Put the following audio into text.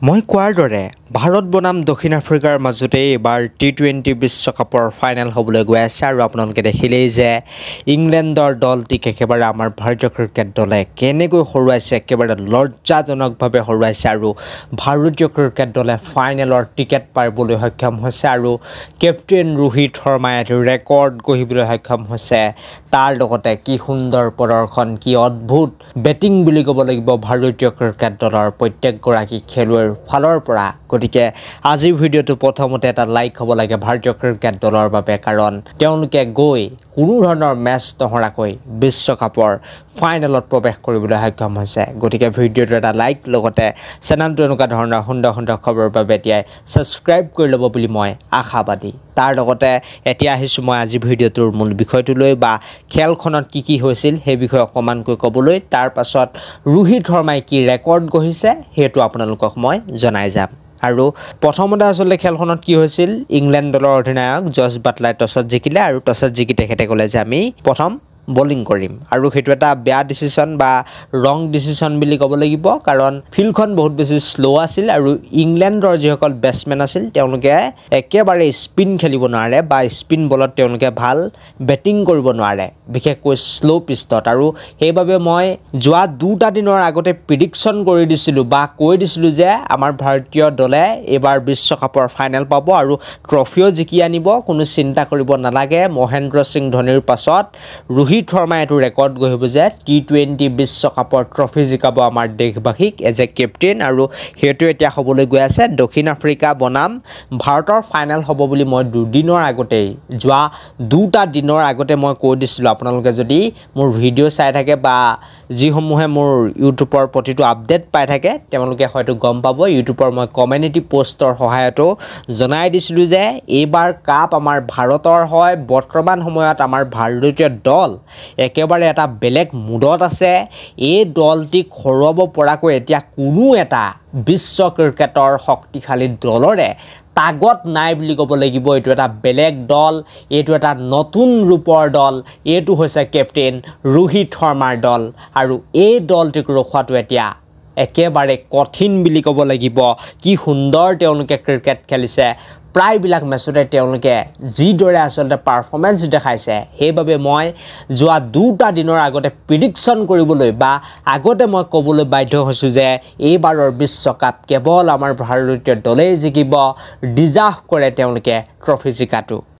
মই কোৱাৰ দৰে ভাৰত বনাম দক্ষিণ আফ্ৰিকাৰ মাজতে এবাৰ টি20 বিশ্বকাপৰ ফাইনেল হ'বলৈ গৈ আছে আৰু আপোনালোকে দেখিলেই যে ইংলেণ্ডৰ দলটিক একেবাৰে আমাৰ ভাৰতীয় ক্ৰিকেট দলে কেনেকৈ হৰুৱাইছে, একেবাৰে লজ্জাজনকভাৱে হৰুৱাইছে আৰু ভাৰতীয় ক্ৰিকেট দলে ফাইনেলৰ টিকেট পাবলৈ সক্ষম হৈছে আৰু কেপ্টেইন ৰোহিত শৰ্মাই ৰেকৰ্ড গঢ়িবলৈ সক্ষম হৈছে। তাৰ লগতে কি সুন্দৰ প্ৰদৰ্শন, কি অদ্ভুত বেটিং বুলি ক'ব লাগিব ভাৰতীয় ক্ৰিকেট দলৰ প্ৰত্যেকগৰাকী খেলুৱৈৰ ফালৰ পৰা। গতিকে আজিৰ ভিডিঅ'টো প্ৰথমতে এটা লাইক হ'ব লাগে ভাৰতীয় ক্ৰিকেট দলৰ বাবে, কাৰণ তেওঁলোকে গৈ কোনো ধৰণৰ মেচ নহৰাকৈ বিশ্বকাপৰ ফাইনেলত প্ৰৱেশ কৰিবলৈ সক্ষম হৈছে। গতিকে ভিডিঅ'টো এটা লাইক, লগতে চেনেলটো এনেকুৱা ধৰণৰ সুন্দৰ সুন্দৰ খবৰৰ বাবে এতিয়াই ছাবস্ক্ৰাইব কৰি ল'ব বুলি মই আশাবাদী। তাৰ লগতে এতিয়া আহিছোঁ মই আজি ভিডিঅ'টোৰ মূল বিষয়টোলৈ, বা খেলখনত কি হৈছিল সেই বিষয়ে অকণমানকৈ ক'বলৈ। তাৰ পাছত ৰোহিত শৰ্মাই কি ৰেকৰ্ড গঢ়িছে সেইটো আপোনালোকক মই জনাই যাম। আৰু প্ৰথমতে আচলতে খেলখনত কি হৈছিল, ইংলেণ্ড দলৰ অধিনায়ক জছ বাটলাই টছত জিকিলে আৰু টছত জিকি তেখেতে ক'লে যে আমি প্ৰথম বলিং কৰিম, আৰু সেইটো এটা বেয়া ডিচিশ্যন বা ৰং ডিচিশ্যন বুলি ক'ব লাগিব, কাৰণ ফিল্ডখন বহুত বেছি শ্ল' আছিল আৰু ইংলেণ্ডৰ যিসকল বেটছমেন আছিল তেওঁলোকে একেবাৰে স্পিন খেলিব নোৱাৰে বা স্পিন বলত তেওঁলোকে ভাল বেটিং কৰিব নোৱাৰে, বিশেষকৈ শ্ল' পিষ্টত। আৰু সেইবাবে মই যোৱা দুটা দিনৰ আগতে প্ৰিডিকশ্যন কৰি দিছিলোঁ বা কৈ দিছিলোঁ যে আমাৰ ভাৰতীয় দলে এইবাৰ বিশ্বকাপৰ ফাইনেল পাব আৰু ট্ৰফিও জিকি আনিব, কোনো চিন্তা কৰিব নালাগে। মহেন্দ্ৰ সিং ধোনীৰ পাছত ৰোহিত শৰ্মাই এইটো ৰেকৰ্ড গঢ়িব যে টি20 বিশ্বকাপৰ ট্ৰফি জিকাব আমাৰ দেশবাসীক এজ এ কেপ্টেইন, আৰু সেইটো এতিয়া হ'বলৈ গৈ আছে। দক্ষিণ আফ্ৰিকা বনাম ভাৰতৰ ফাইনেল হ'ব বুলি মই দুদিনৰ আগতেই, যোৱা দুটা দিনৰ আগতে মই কৈ দিছিলোঁ। আপোনালোকে যদি মোৰ ভিডিঅ' চাই থাকে বা যিসমূহে মোৰ ইউটিউবৰ প্ৰতিটো আপডেট পাই থাকে তেওঁলোকে হয়তো গম পাব, ইউটিউবৰ মই কমিউনিটি পষ্টৰ সহায়তো জনাই দিছিলোঁ যে এইবাৰ কাপ আমাৰ ভাৰতৰ হয়। বৰ্তমান সময়ত আমাৰ ভাৰতীয় দল একেবাৰে এটা বেলেগ মুডত আছে। এই দলটিক হৰুৱাব পৰাকৈ এতিয়া কোনো এটা বিশ্ব ক্ৰিকেটৰ শক্তিশালী দলৰে তাগত নাই বুলি ক'ব লাগিব। এইটো এটা বেলেগ দল, এইটো এটা নতুন ৰূপৰ দল, এইটো হৈছে কেপ্টেইন ৰোহিত শৰ্মাৰ দল, আৰু এই দলটিক ৰখোৱাটো এতিয়া একেবাৰে কঠিন বুলি ক'ব লাগিব। কি সুন্দৰ তেওঁলোকে ক্ৰিকেট খেলিছে, প্ৰায়বিলাক মেচতে তেওঁলোকে যিদৰে আচলতে পাৰফৰ্মেঞ্চ দেখাইছে, সেইবাবে মই যোৱা দুটা দিনৰ আগতে প্ৰিডিকশ্যন কৰিবলৈ বা আগতে মই ক'বলৈ বাধ্য হৈছোঁ যে এইবাৰৰ বিশ্বকাপ কেৱল আমাৰ ভাৰতীয় দলেই জিকিব, ডিজাৰ্ভ কৰে তেওঁলোকে ট্ৰফি জিকাটো।